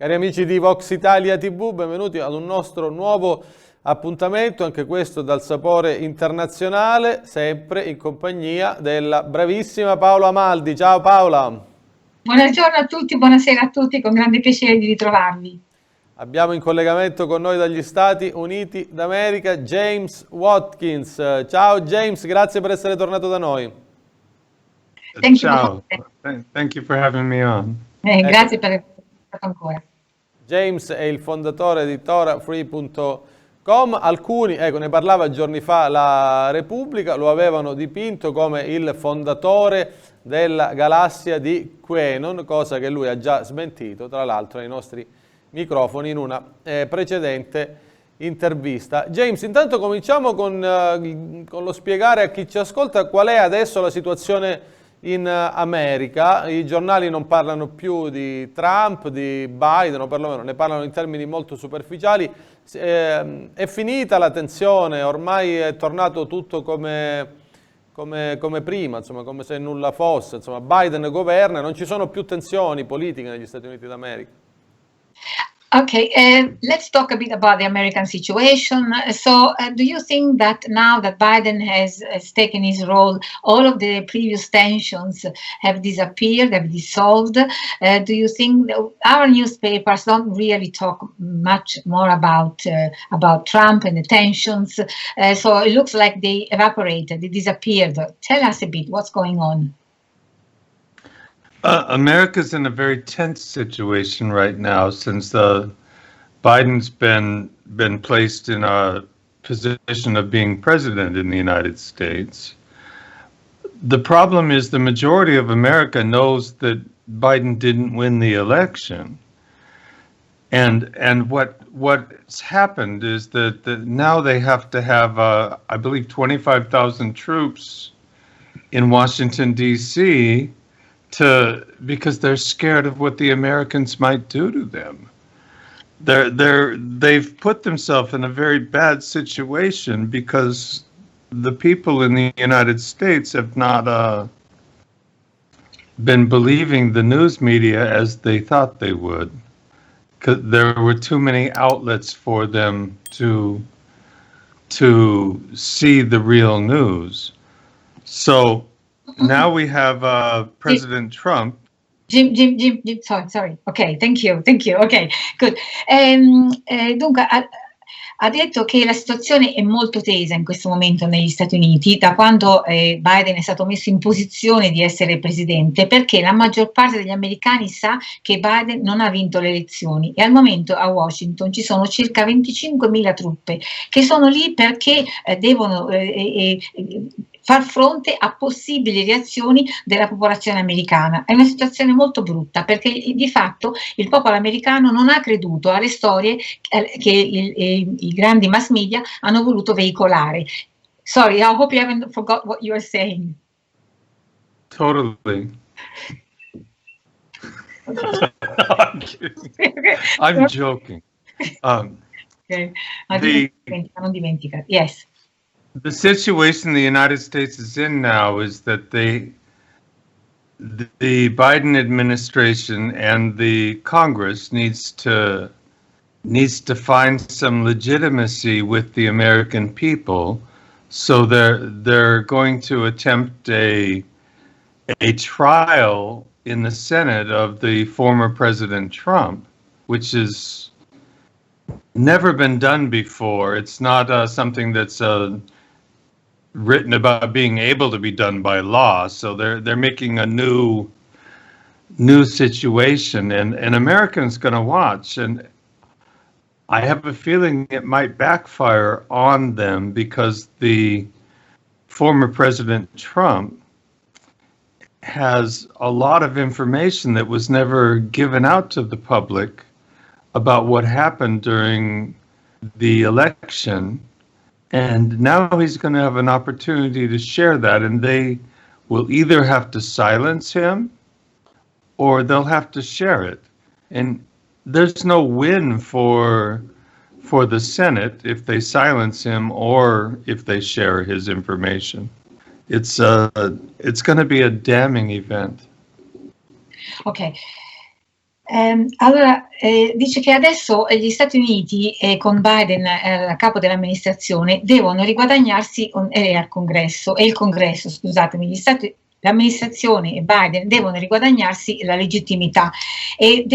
Cari amici di Vox Italia TV, benvenuti ad un nostro nuovo appuntamento, anche questo dal sapore internazionale, sempre in compagnia della bravissima Paola Amaldi. Ciao Paola! Buongiorno a tutti, buonasera a tutti, con grande piacere di ritrovarvi. Abbiamo in collegamento con noi dagli Stati Uniti d'America James Watkins. Ciao James, grazie per essere tornato da noi. Ciao, thank you for having me on. Ecco. Grazie per essere stato ancora. James è il fondatore di torafree.com. Alcuni, ecco, ne parlava giorni fa la Repubblica, lo avevano dipinto come il fondatore della galassia di Quenon, cosa che lui ha già smentito, tra l'altro, ai nostri microfoni in una precedente intervista. James, intanto cominciamo con lo spiegare a chi ci ascolta qual è adesso la situazione in America. I giornali non parlano più di Trump, di Biden, o perlomeno ne parlano in termini molto superficiali. È finita la tensione, ormai è tornato tutto come prima, insomma, come se nulla fosse. Insomma, Biden governa, non ci sono più tensioni politiche negli Stati Uniti d'America. Okay, let's talk a bit about the American situation. So, do you think that now that Biden has taken his role, all of the previous tensions have disappeared, have dissolved? Do you think our newspapers don't really talk much more about Trump and the tensions? So it looks like they evaporated, they disappeared. Tell us a bit what's going on. America's in a very tense situation right now since Biden's been placed in a position of being president in the United States. The problem is the majority of America knows that Biden didn't win the election, and what's happened is that now they have to have I believe 25,000 troops in Washington D.C. because they're scared of what the Americans might do to them. They've put themselves in a very bad situation because the people in the United States have not been believing the news media as they thought they would. 'Cause there were too many outlets for them to see the real news. So now we have President Trump. Jim, sorry. Ok, thank you. Ok, good. Dunque, ha detto che la situazione è molto tesa in questo momento negli Stati Uniti, da quando Biden è stato messo in posizione di essere presidente, perché la maggior parte degli americani sa che Biden non ha vinto le elezioni e al momento a Washington ci sono circa 25.000 truppe che sono lì perché devono far fronte a possibili reazioni della popolazione americana. È una situazione molto brutta perché di fatto il popolo americano non ha creduto alle storie che i grandi mass media hanno voluto veicolare. Sorry, I hope you haven't forgot what you were saying. Totally. I'm joking. Okay. Non dimentica. Yes. The situation the United States is in now is that the Biden administration and the Congress needs to find some legitimacy with the American people, so they're going to attempt a trial in the Senate of the former President Trump, which is never been done before. It's not something that's written about being able to be done by law. So they're making a new situation, and Americans going to watch. And I have a feeling it might backfire on them because the former President Trump has a lot of information that was never given out to the public about what happened during the election. And now he's going to have an opportunity to share that, and they will either have to silence him or they'll have to share it. And there's no win for the Senate if they silence him or if they share his information. It's going to be a damning event. Ok. Allora, dice che adesso gli Stati Uniti con Biden a capo dell'amministrazione devono riguadagnarsi al Congresso, e il Congresso, scusatemi, l'amministrazione e Biden devono riguadagnarsi la legittimità e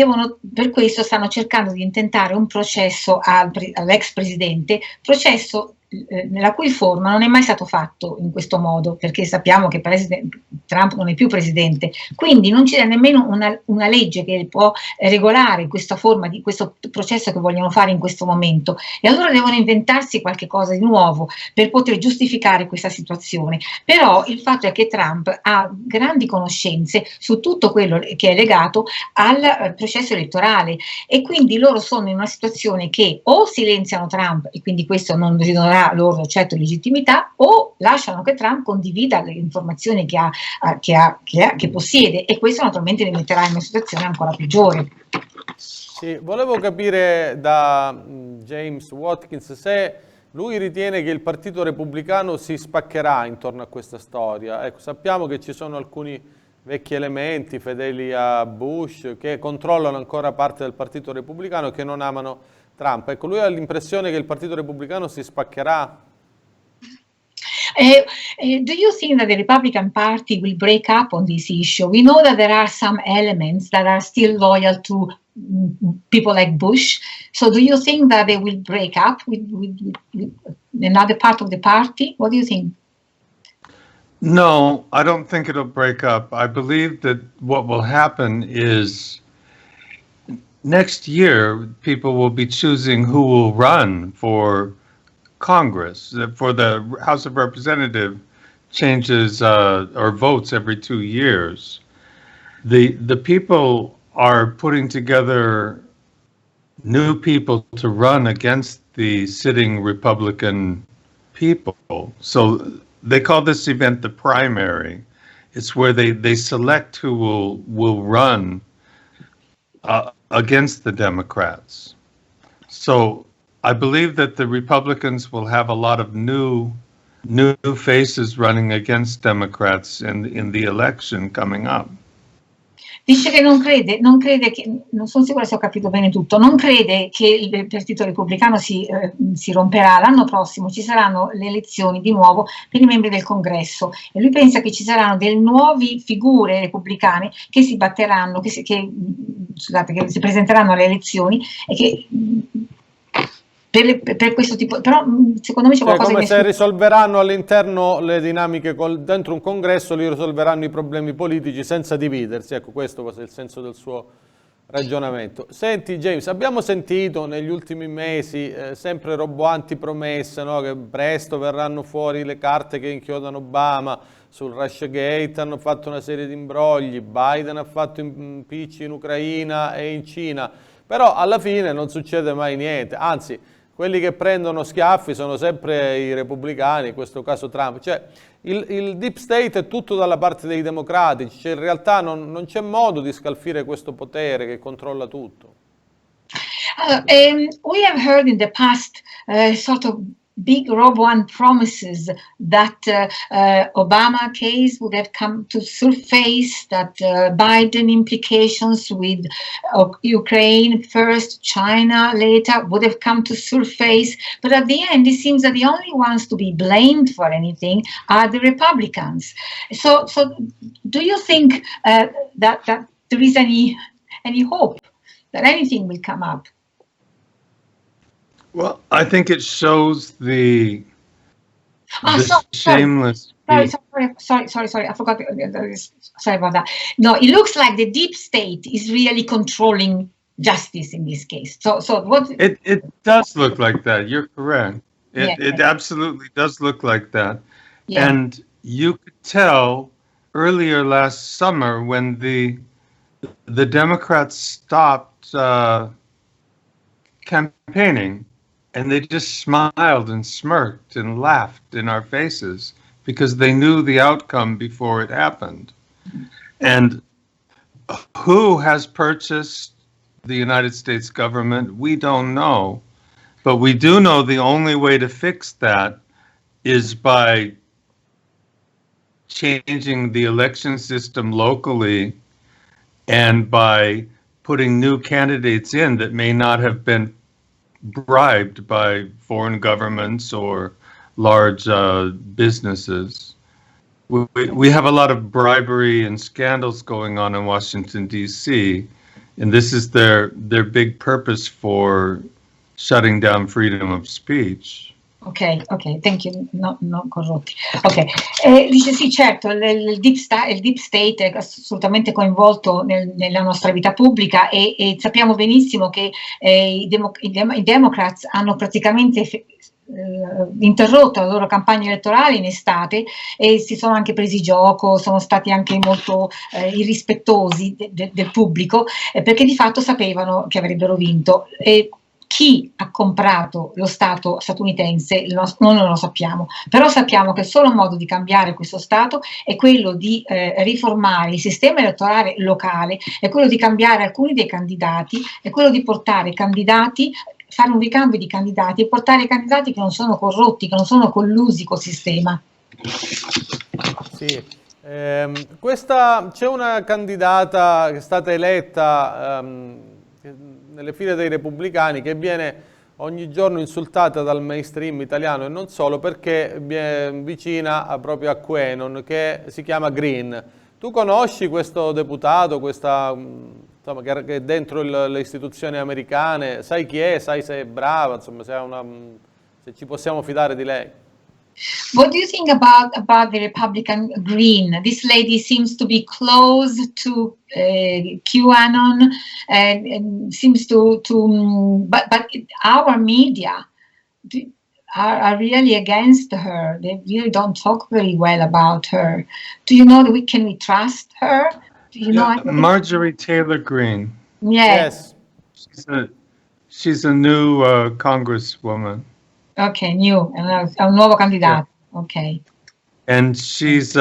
per questo stanno cercando di intentare un processo all'ex presidente, processo nella cui forma non è mai stato fatto in questo modo, perché sappiamo che Trump non è più presidente, quindi non c'è nemmeno una legge che può regolare questa forma di questo processo che vogliono fare in questo momento, e allora devono inventarsi qualche cosa di nuovo per poter giustificare questa situazione. Però il fatto è che Trump ha grandi conoscenze su tutto quello che è legato al processo elettorale, e quindi loro sono in una situazione che o silenziano Trump e quindi questo non ridonnerà loro certo legittimità, o lasciano che Trump condivida le informazioni che possiede, e questo naturalmente li metterà in una situazione ancora peggiore. Sì, volevo capire da James Watkins se lui ritiene che il Partito Repubblicano si spaccherà intorno a questa storia. Ecco, sappiamo che ci sono alcuni vecchi elementi fedeli a Bush che controllano ancora parte del Partito Repubblicano e che non amano Trump. Ecco, lui ha l'impressione che il Partito Repubblicano si spaccherà. Do you think that the Republican Party will break up on this issue? We know that there are some elements that are still loyal to people like Bush. So do you think that they will break up with another part of the party? What do you think? No, I don't think it'll break up. I believe that what will happen is next year people will be choosing who will run for Congress, for the House of Representatives changes or votes every 2 years. The people are putting together new people to run against the sitting Republican people. So they call this event the primary. It's where they select who will run against the Democrats. So I believe that the Republicans will have a lot of new faces running against Democrats in the election coming up. Dice che non crede che, non sono sicura se ho capito bene tutto, non crede che il Partito Repubblicano si romperà. L'anno prossimo ci saranno le elezioni di nuovo per i membri del Congresso, e lui pensa che ci saranno delle nuove figure repubblicane che si batteranno, che si presenteranno alle elezioni, e che per questo tipo, però secondo me c'è qualcosa come che se risolveranno all'interno le dinamiche dentro un congresso, li risolveranno i problemi politici senza dividersi. Ecco, questo è il senso del suo ragionamento. Senti James, abbiamo sentito negli ultimi mesi sempre roboanti promesse, no? Che presto verranno fuori le carte che inchiodano Obama sul Russiagate, hanno fatto una serie di imbrogli, Biden ha fatto impicci in Ucraina e in Cina, però alla fine non succede mai niente, anzi quelli che prendono schiaffi sono sempre i repubblicani, in questo caso Trump. Cioè, il deep state è tutto dalla parte dei democratici, cioè, in realtà non c'è modo di scalfire questo potere che controlla tutto. We have heard in the past sort of big robo-one promises that Obama case would have come to surface, that Biden implications with Ukraine first, China later would have come to surface. But at the end, it seems that the only ones to be blamed for anything are the Republicans. So do you think that there is any hope that anything will come up? Well, I think it shows the shameless. Sorry, I forgot. Sorry about that. No, it looks like the deep state is really controlling justice in this case. So what? It does look like that. You're correct. It absolutely does look like that. Yeah. And you could tell earlier last summer when the Democrats stopped campaigning, and they just smiled and smirked and laughed in our faces because they knew the outcome before it happened. And who has purchased the United States government? We don't know. But we do know the only way to fix that is by changing the election system locally and by putting new candidates in that may not have been bribed by foreign governments or large businesses. We have a lot of bribery and scandals going on in Washington, D.C., and this is their big purpose for shutting down freedom of speech. Ok, thank you, no corrotti. Ok, dice sì, certo, il deep state è assolutamente coinvolto nella nostra vita pubblica e sappiamo benissimo che i Democrats hanno praticamente interrotto la loro campagna elettorale in estate e si sono anche presi gioco, sono stati anche molto irrispettosi del pubblico perché di fatto sapevano che avrebbero vinto. Chi ha comprato lo Stato statunitense non lo sappiamo, però sappiamo che il solo modo di cambiare questo Stato è quello di riformare il sistema elettorale locale, è quello di cambiare alcuni dei candidati, è quello di portare candidati, fare un ricambio di candidati e portare candidati che non sono corrotti, che non sono collusi col sistema. Sì. C'è una candidata che è stata eletta nelle file dei repubblicani che viene ogni giorno insultata dal mainstream italiano e non solo perché è vicina proprio a Quenon, che si chiama Green. Tu conosci questo deputato, insomma, che è dentro le istituzioni americane? Sai chi è? Sai se è brava? Insomma, se ci possiamo fidare di lei? What do you think about the Republican Green? This lady seems to be close to QAnon and seems but our media are really against her. They really don't talk very well about her. Do you know can we trust her? Do you know anything? Marjorie Taylor Greene. Yes. She's a new congresswoman. Ok, è un nuovo candidato. Yeah. Ok. And she's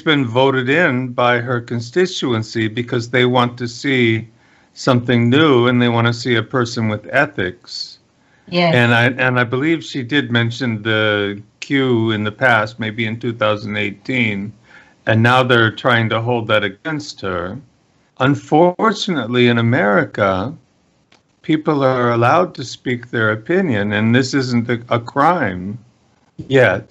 been voted in by her constituency because they want to see something new and they want to see a person with ethics. Yes. And I believe she did mention the Q in the past, maybe in 2018, and now they're trying to hold that against her. Unfortunately, in America, people are allowed to speak their opinion, and this isn't a crime yet.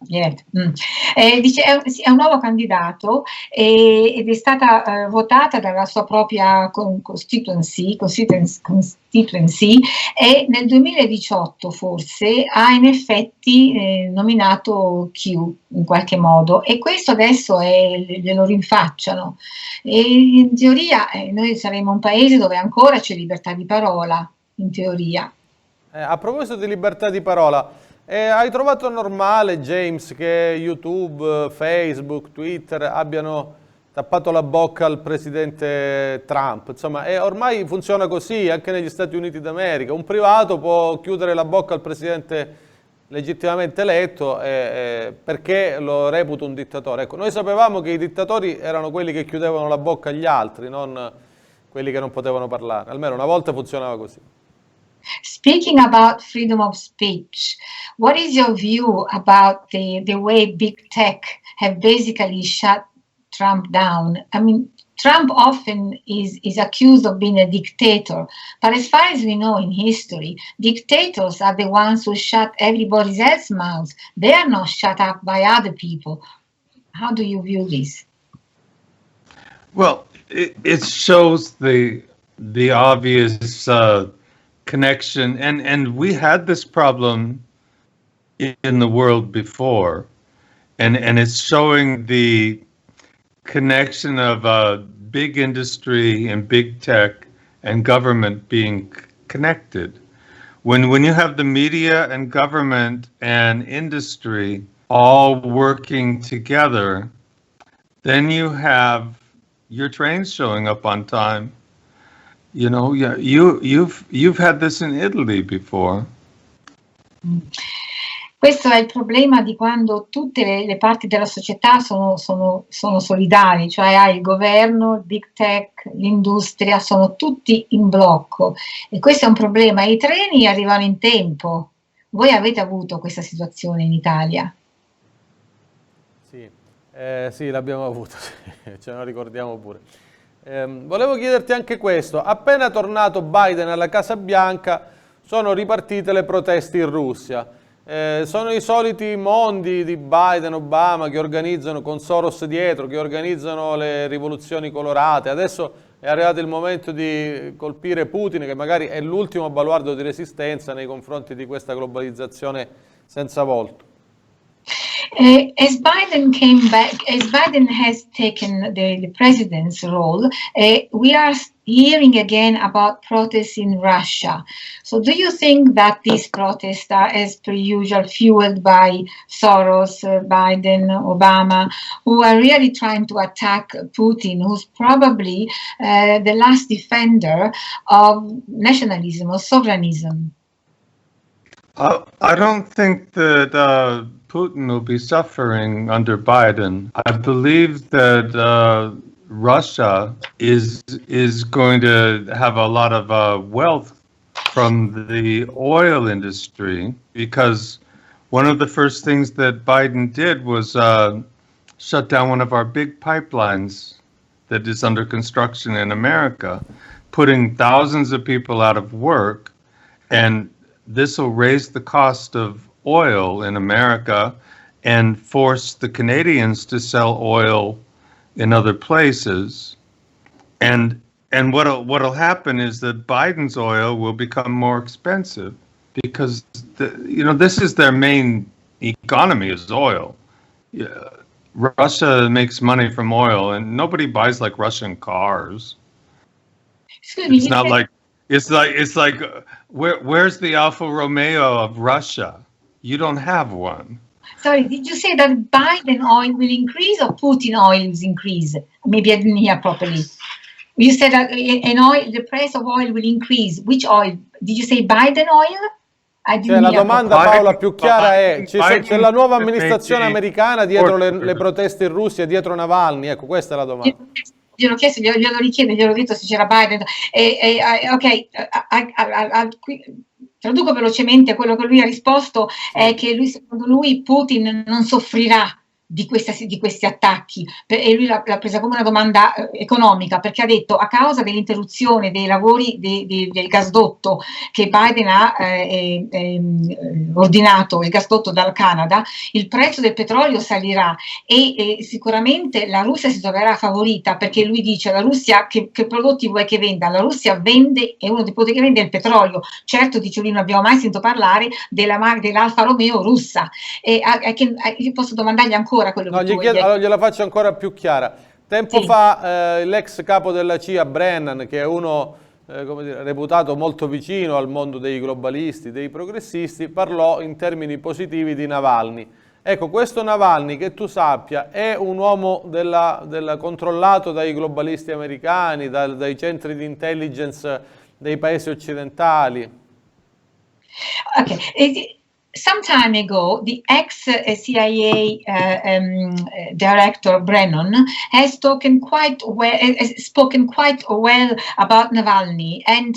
Dice è un nuovo candidato ed è stata votata dalla sua propria constituency e nel 2018 forse ha in effetti nominato Q in qualche modo e questo adesso glielo rinfacciano e in teoria noi saremo un paese dove ancora c'è libertà di parola, in teoria. A proposito di libertà di parola, hai trovato normale, James, che YouTube, Facebook, Twitter abbiano tappato la bocca al presidente Trump? Insomma, ormai funziona così anche negli Stati Uniti d'America. Un privato può chiudere la bocca al presidente legittimamente eletto perché lo reputa un dittatore. Ecco, noi sapevamo che i dittatori erano quelli che chiudevano la bocca agli altri, non quelli che non potevano parlare. Almeno una volta funzionava così. Speaking about freedom of speech, what is your view about the way big tech have basically shut Trump down? I mean, Trump often is accused of being a dictator, but as far as we know in history, dictators are the ones who shut everybody else's mouth. They are not shut up by other people. How do you view this? Well, it shows the obvious connection, and we had this problem in the world before, and it's showing the connection of big industry and big tech and government being connected. When you have the media and government and industry all working together, then you have your trains showing up on time. You know, yeah, you've had this in Italy before. Questo è il problema di quando tutte le parti della società sono solidari, cioè hai il governo, il big tech, l'industria, sono tutti in blocco e questo è un problema. I treni arrivano in tempo. Voi avete avuto questa situazione in Italia? Sì, sì, l'abbiamo avuto, ce lo ricordiamo pure. Volevo chiederti anche questo. Appena tornato Biden alla Casa Bianca sono ripartite le proteste in Russia. Sono i soliti mondi di Biden, Obama che organizzano con Soros dietro, che organizzano le rivoluzioni colorate. Adesso è arrivato il momento di colpire Putin, che magari è l'ultimo baluardo di resistenza nei confronti di questa globalizzazione senza volto. As Biden came back, as Biden has taken the president's role, we are hearing again about protests in Russia. So do you think that these protests are, as per usual, fueled by Soros, Biden, Obama, who are really trying to attack Putin, who's probably the last defender of nationalism or sovereignism? I don't think that Putin will be suffering under Biden. I believe that Russia is going to have a lot of wealth from the oil industry, because one of the first things that Biden did was shut down one of our big pipelines that is under construction in America, putting thousands of people out of work, and this will raise the cost of oil in America and force the Canadians to sell oil in other places. And what'll happen is that Biden's oil will become more expensive, because this is their main economy, is oil. Russia makes money from oil, and nobody buys like Russian cars. It's not like it's like where's the Alfa Romeo of Russia? You don't have one. Sorry, did you say that Biden oil will increase or Putin oil will increase? Maybe I didn't hear properly. You said that the price of oil will increase. Which oil? Did you say Biden oil? La domanda, Paola, più chiara è: c'è la nuova amministrazione americana dietro le proteste in Russia, dietro Navalny? Ecco, questa è la domanda. Gliel'ho chiesto, glielo richiedo, gliel'ho detto se c'era Biden. Ok, traduco velocemente quello che lui ha risposto, è che secondo lui Putin non soffrirà di questi attacchi, e lui l'ha presa come una domanda economica, perché ha detto: a causa dell'interruzione dei lavori del gasdotto che Biden ha ordinato, il gasdotto dal Canada, il prezzo del petrolio salirà e sicuramente la Russia si troverà favorita, perché lui dice: la Russia che prodotti vuoi che venda? La Russia vende, e uno dei prodotti che vende è il petrolio. Certo, dice lui, non abbiamo mai sentito parlare dell'Alfa Romeo russa. Io posso domandargli ancora quello che tu vuoi dire? Allora gliela faccio ancora più chiara. Tempo fa l'ex capo della CIA, Brennan, che è uno reputato molto vicino al mondo dei globalisti, dei progressisti, parlò in termini positivi di Navalny. Ecco, questo Navalny, che tu sappia, è un uomo controllato dai globalisti americani, dai centri di intelligence dei paesi occidentali. Ok. Some time ago, the ex-CIA director Brennan has spoken quite well about Navalny. And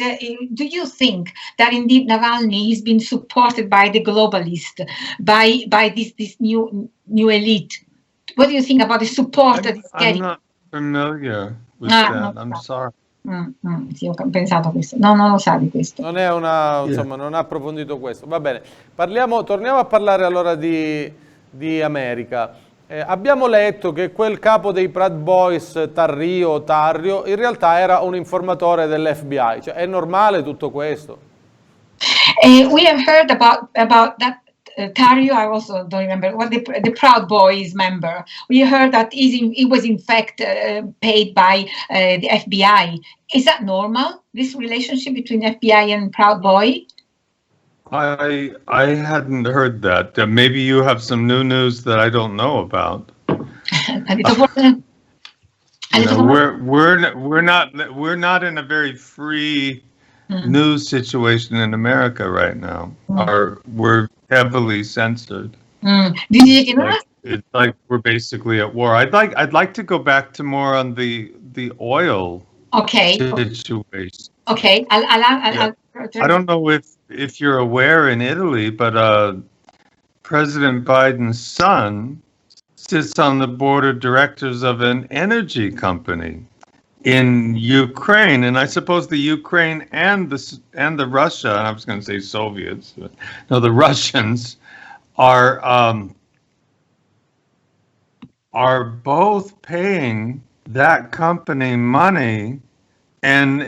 do you think that indeed Navalny has been supported by the globalists, by this new elite? What do you think about the support that is getting? I'm not familiar with that. I'm sorry. Sì, ho pensato a questo. No, non lo sa di questo. Non è insomma, non ha approfondito questo. Va bene. Torniamo a parlare allora di America. Abbiamo letto che quel capo dei Proud Boys, Tarrio, in realtà era un informatore dell'FBI. Cioè, è normale tutto questo? We have heard about that. Tario, I also don't remember, the Proud Boys member. We heard that he was in fact paid by the FBI. Is that normal, this relationship between FBI and Proud Boy? I hadn't heard that. Maybe you have some new news that I don't know about. We're not in a very free news situation in America right now. We're heavily censored. It's like we're basically at war. I'd like to go back to more on the oil situation. Okay. I don't know if you're aware in Italy, but President Biden's son sits on the board of directors of an energy company in Ukraine, and I suppose the Ukraine and the Russia, I was going to say Soviets, but no, the Russians are both paying that company money, and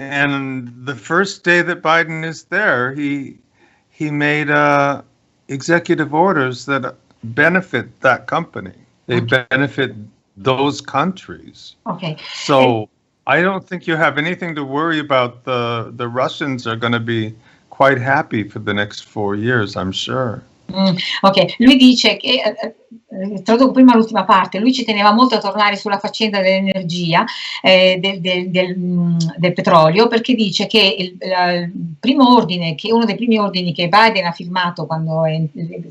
the first day that Biden is there, he made executive orders that benefit that company. They benefit those countries. Okay. So I don't think you have anything to worry about. The Russians are going to be quite happy for the next 4 years, I'm sure. Ok, lui dice che, traduco prima l'ultima parte, lui ci teneva molto a tornare sulla faccenda dell'energia, del petrolio, perché dice che il primo ordine, che uno dei primi ordini che Biden ha firmato quando è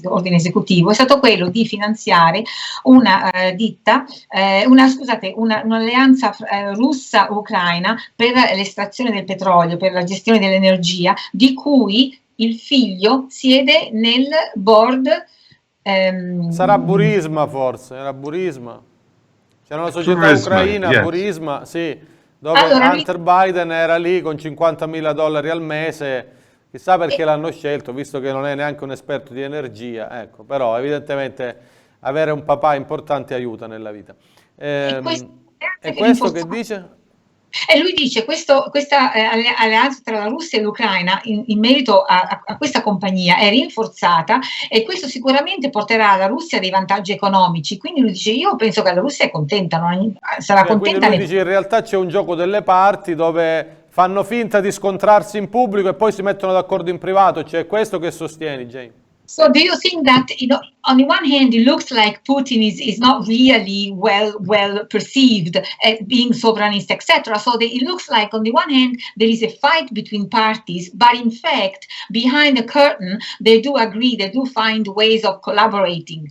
ordine esecutivo, è stato quello di finanziare una ditta, un'alleanza russa-ucraina per l'estrazione del petrolio, per la gestione dell'energia, di cui il figlio siede nel board. Sarà Burisma forse, era Burisma. C'era una società ucraina, yes. Burisma, sì, dove allora, Hunter Biden era lì con $50.000 al mese, chissà perché l'hanno scelto, visto che non è neanche un esperto di energia, ecco, però evidentemente avere un papà importante aiuta nella vita. E questo che dice? E lui dice questa alleanza tra la Russia e l'Ucraina in merito a questa compagnia è rinforzata, e questo sicuramente porterà alla Russia dei vantaggi economici, quindi lui dice io penso che la Russia è contenta, sarà contenta. Quindi lui dice in realtà c'è un gioco delle parti dove fanno finta di scontrarsi in pubblico e poi si mettono d'accordo in privato, cioè questo che sostieni, Jane? So do you think that, on the one hand, it looks like Putin is not really well perceived as being sovereignist, etc. So it looks like, on the one hand, there is a fight between parties, but in fact, behind the curtain, they do agree, they do find ways of collaborating.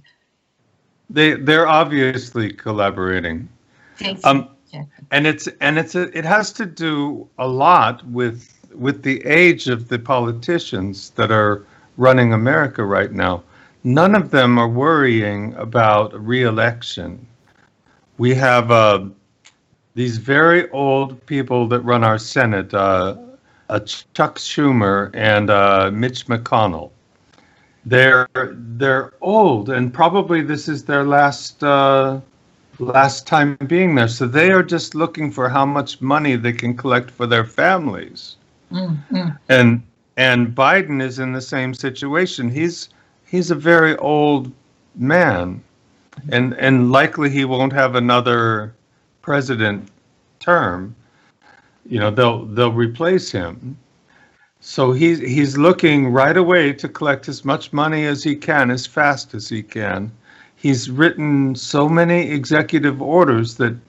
They're obviously collaborating. And it has to do a lot with the age of the politicians that are running America right now. None of them are worrying about re-election. We have these very old people that run our Senate, Chuck Schumer and Mitch McConnell. They're old, and probably this is their last time being there. So they are just looking for how much money they can collect for their families. And Biden is in the same situation. He's a very old man, and likely he won't have another president term. They'll replace him. So he's looking right away to collect as much money as he can, as fast as he can. He's written so many executive orders that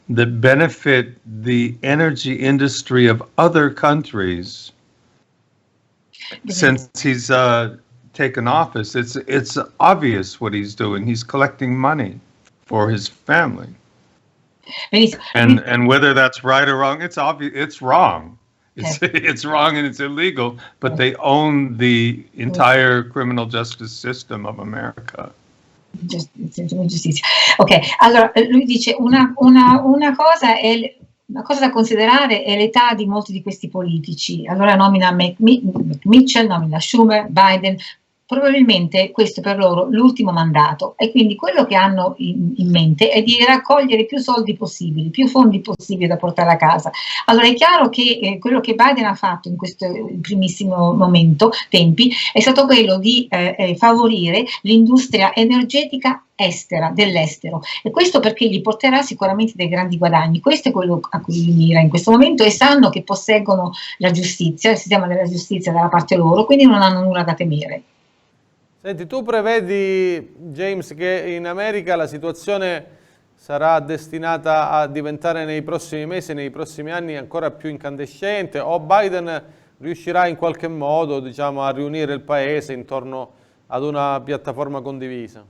benefit the energy industry of other countries. Since he's taken office, it's obvious what he's doing. He's collecting money for his family. And whether that's right or wrong, it's obvious. It's wrong. It's wrong and it's illegal. But they own the entire criminal justice system of America. Ok, allora lui dice una cosa è. Una cosa da considerare è l'età di molti di questi politici. Allora nomina Mitchell, nomina Schumer, Biden. Probabilmente questo è per loro l'ultimo mandato, e quindi quello che hanno in mente è di raccogliere più soldi possibili, più fondi possibili da portare a casa. Allora è chiaro che quello che Biden ha fatto in questo primissimo tempi, è stato quello di favorire l'industria energetica estera, dell'estero, e questo perché gli porterà sicuramente dei grandi guadagni. Questo è quello a cui mira in questo momento, e sanno che posseggono la giustizia, il sistema della giustizia dalla parte loro, quindi non hanno nulla da temere. Senti, tu prevedi, James, che in America la situazione sarà destinata a diventare nei prossimi mesi, nei prossimi anni ancora più incandescente, o Biden riuscirà in qualche modo, diciamo, a riunire il paese intorno ad una piattaforma condivisa?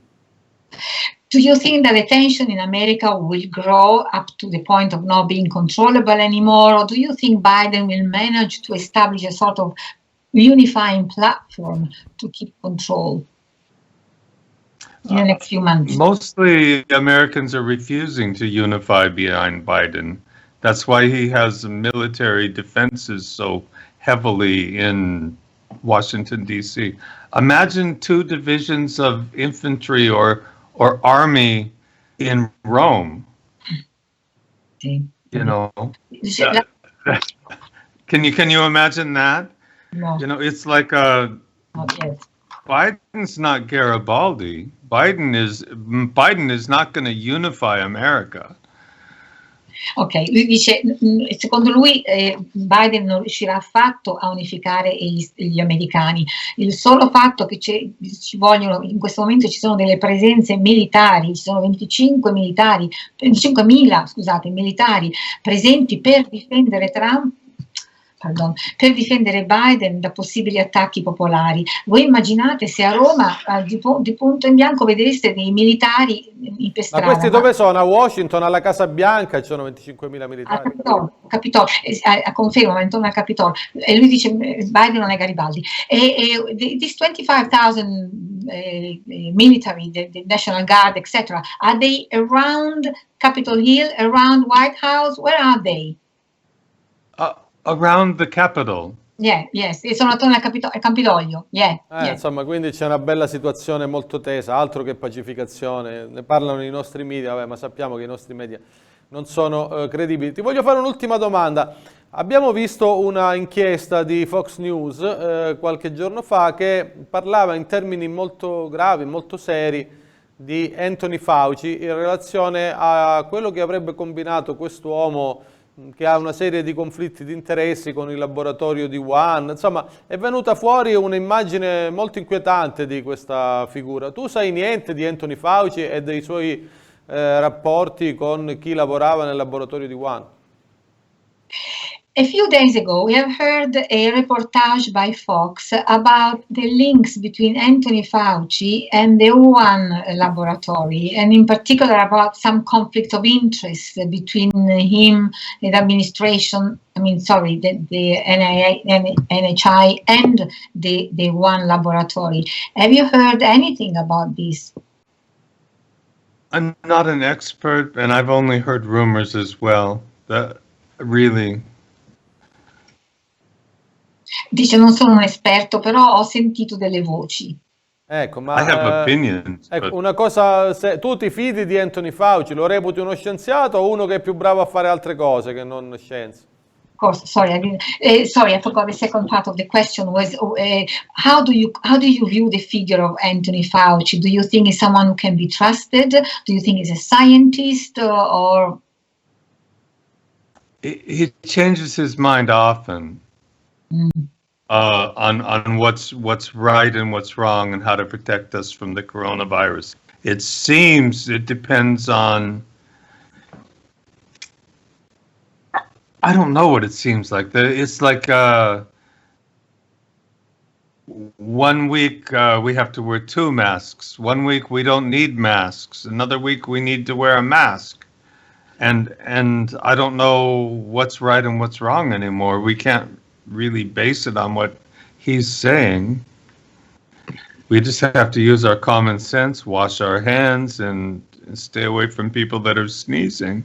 Do you think that the tension in America will grow up to the point of not being controllable anymore, or do you think Biden will manage to establish a sort of unifying platform to keep control in the next few months? Mostly Americans are refusing to unify behind Biden. That's why he has military defenses so heavily in Washington, D.C. Imagine 2 divisions of infantry or army in Rome. Sì. You know, Dice, can you imagine that? no, You know, it's like not yet. Biden's not Garibaldi. Biden is not going to unify America. Ok, lui dice, secondo lui Biden non riuscirà affatto a unificare gli americani. Il solo fatto che ci vogliono, in questo momento ci sono delle presenze militari, ci sono 25.000, scusate, militari presenti per difendere per difendere Biden da possibili attacchi popolari. Voi immaginate se a Roma di punto in bianco vedreste dei militari per strada. Ma questi dove sono? A Washington, alla Casa Bianca ci sono 25.000 militari? Capitolo, confermo, intorno al Capitolo. E lui dice Biden non è Garibaldi. These 25,000 military, the National Guard, etc., are they around Capitol Hill, around White House? Where are they? Around the Capitol. Yeah, yes, e sono attorno al Campidoglio. Yeah, yeah. Insomma, quindi c'è una bella situazione molto tesa, altro che pacificazione. Ne parlano i nostri media, vabbè, ma sappiamo che i nostri media non sono credibili. Ti voglio fare un'ultima domanda. Abbiamo visto una inchiesta di Fox News qualche giorno fa che parlava in termini molto gravi, molto seri di Anthony Fauci in relazione a quello che avrebbe combinato quest'uomo che ha una serie di conflitti di interessi con il laboratorio di Wuhan. Insomma, è venuta fuori un'immagine molto inquietante di questa figura. Tu sai niente di Anthony Fauci e dei suoi rapporti con chi lavorava nel laboratorio di Wuhan? A few days ago, we have heard a reportage by Fox about the links between Anthony Fauci and the Wuhan laboratory, and in particular about some conflict of interest between him and the administration, the NHI and the Wuhan laboratory. Have you heard anything about this? I'm not an expert, and I've only heard rumors as well. That really... Dice, non sono un esperto, però ho sentito delle voci. Ecco, ma I have opinions, ecco, una cosa, tu ti fidi di Anthony Fauci? Lo reputi uno scienziato o uno che è più bravo a fare altre cose che non scienze? Sorry, I forgot the second part of the question was how do you view the figure of Anthony Fauci? Do you think he's someone who can be trusted? Do you think he's a scientist or? He changes his mind often. On what's right and what's wrong and how to protect us from the coronavirus. It seems it depends on, I don't know what it seems like. It's like 1 week we have to wear 2 masks. 1 week we don't need masks. Another week we need to wear a mask. And I don't know what's right and what's wrong anymore. We can't really base it on what he's saying. We just have to use our common sense, wash our hands, and stay away from people that are sneezing.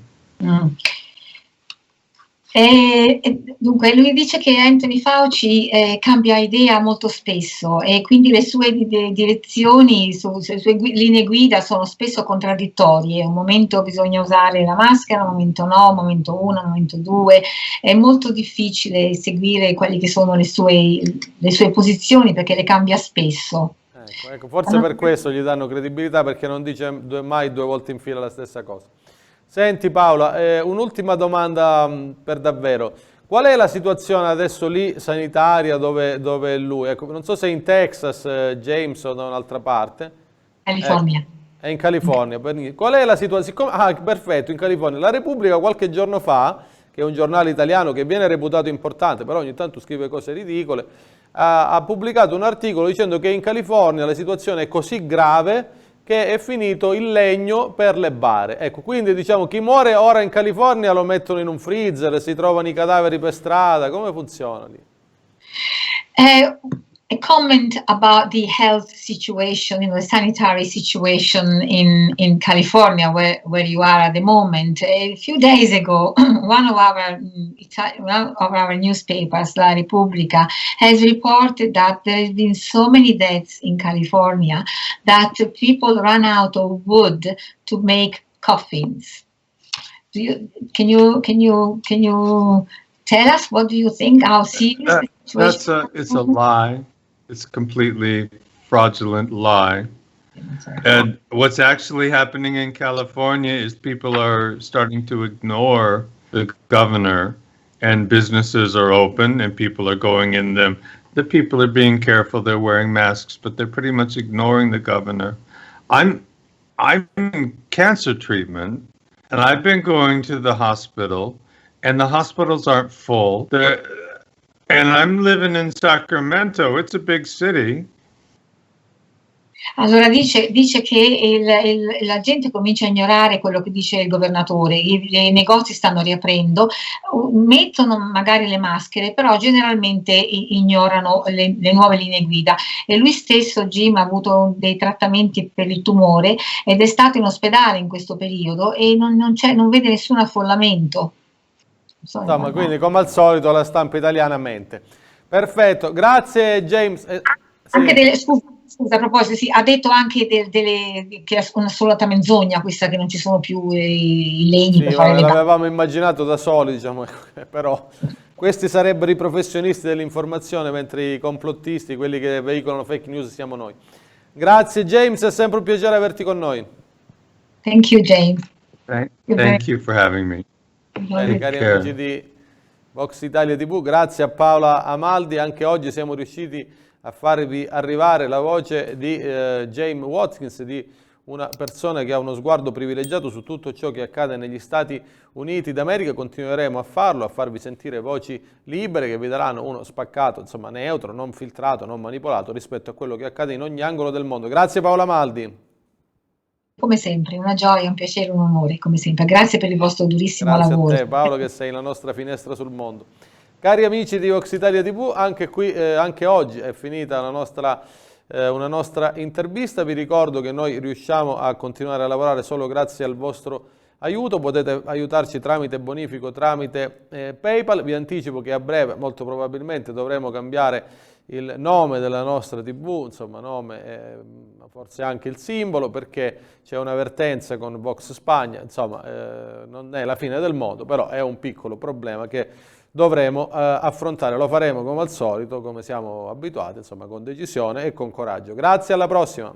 Dunque lui dice che Anthony Fauci cambia idea molto spesso e quindi le sue direzioni, le sue linee guida sono spesso contraddittorie. Un momento bisogna usare la maschera, un momento no, un momento 1, un momento 2. È molto difficile seguire quelle che sono le sue posizioni perché le cambia spesso. Ecco, forse per questo gli danno credibilità, perché non dice mai 2 volte in fila la stessa cosa. Senti Paola, un'ultima domanda per davvero. Qual è la situazione adesso lì sanitaria dove è lui? Ecco, non so se è in Texas, James, o da un'altra parte. California. È in California. Qual è la situazione? Perfetto, in California. La Repubblica qualche giorno fa, che è un giornale italiano che viene reputato importante, però ogni tanto scrive cose ridicole, ha pubblicato un articolo dicendo che in California la situazione è così grave che è finito il legno per le bare. Ecco, quindi diciamo chi muore ora in California lo mettono in un freezer, si trovano i cadaveri per strada, come funziona lì? a comment about the health situation, the sanitary situation in California, where you are at the moment. A few days ago, one of our newspapers, La Repubblica, has reported that there has been so many deaths in California that people run out of wood to make coffins. Can you tell us, what do you think? How serious the situation? It's a lie. It's a completely fraudulent lie. And what's actually happening in California is people are starting to ignore the governor, and businesses are open and people are going in them. The people are being careful, they're wearing masks, but they're pretty much ignoring the governor. I'm in cancer treatment, and I've been going to the hospital, and the hospitals aren't full. And I'm living in Sacramento, it's a big city. Allora dice che la gente comincia a ignorare quello che dice il governatore, i negozi stanno riaprendo, mettono magari le maschere, però generalmente ignorano le nuove linee guida. E lui stesso, Jim, ha avuto dei trattamenti per il tumore ed è stato in ospedale in questo periodo e non vede nessun affollamento. Insomma, quindi come al solito la stampa italiana mente. Perfetto, grazie James. Anche scusa, a proposito, sì, ha detto anche che è una assoluta menzogna questa, che non ci sono più i legni per fare le barche. L'avevamo immaginato da soli, diciamo, però questi sarebbero i professionisti dell'informazione, mentre i complottisti, quelli che veicolano fake news, siamo noi. Grazie James, è sempre un piacere averti con noi. Thank you, James. Thank you for having me. Bene, cari amici di Vox Italia TV, grazie a Paola Amaldi. Anche oggi siamo riusciti a farvi arrivare la voce di James Watkins, di una persona che ha uno sguardo privilegiato su tutto ciò che accade negli Stati Uniti d'America. Continueremo a farlo, a farvi sentire voci libere che vi daranno uno spaccato, insomma, neutro, non filtrato, non manipolato rispetto a quello che accade in ogni angolo del mondo. Grazie Paola Amaldi. Come sempre, una gioia, un piacere, un onore, come sempre. Grazie per il vostro durissimo lavoro. Grazie a te Paolo, che sei la nostra finestra sul mondo. Cari amici di Vox Italia TV, anche oggi è finita una nostra intervista. Vi ricordo che noi riusciamo a continuare a lavorare solo grazie al vostro aiuto. Potete aiutarci tramite bonifico, tramite PayPal. Vi anticipo che a breve, molto probabilmente, dovremo cambiare il nome della nostra TV, insomma nome, forse anche il simbolo, perché c'è un'avvertenza con Vox Spagna, insomma non è la fine del mondo, però è un piccolo problema che dovremo affrontare. Lo faremo come al solito, come siamo abituati, insomma con decisione e con coraggio. Grazie, alla prossima!